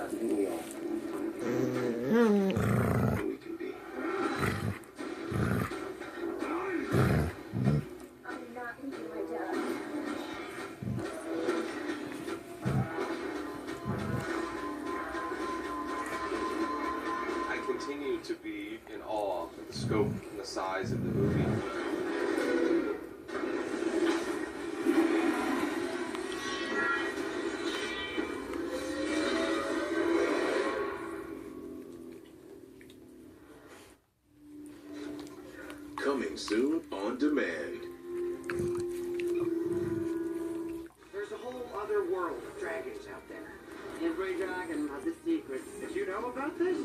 didn't we all? We can be. I'm not leaving my dad. I continue to be in awe of the scope and the size of the movie. Coming soon on demand. There's a whole other world of dragons out there. Every dragon has a secret. Did you know about this?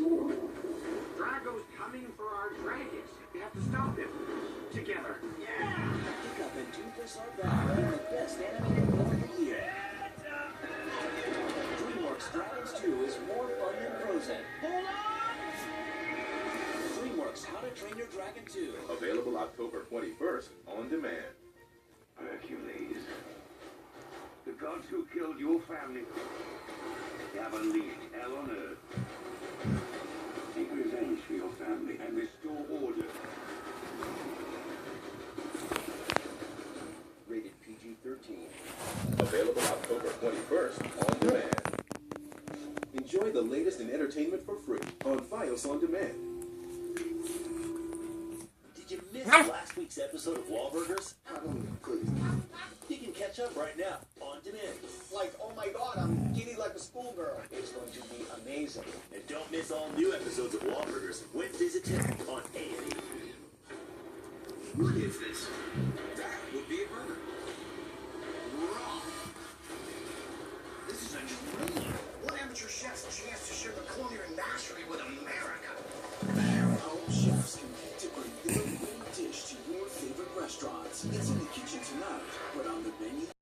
Drago's coming for our dragons. We have to stop him. Together. Yeah! Hiccup and Toothless are back, winning the best animated film of the year. DreamWorks Dragons 2 is more fun than Frozen. Hold on! DreamWorks How to Train Your Dragon 2. Available October 21st on demand. Hercules, the gods who killed your family have unleashed hell on earth. Take revenge for your family and restore order. Rated PG-13. Available October 21st on demand. Enjoy the latest in entertainment for free on Fios On Demand. Did you miss last week's episode of Wahlburgers? Please. You can catch up right now on demand. Like, oh my god, I'm giddy like a schoolgirl. It's going to be amazing. And don't miss all new episodes of Wahlburgers Wednesdays at 10 on A&E. What is this? That would be a burger. Wrong. This is a dream. One amateur chef's chance to share the culinary mastery with America. Our chefs compete to bring their favorite dish to your favorite restaurants. It's in the kitchen tonight, but on the menu.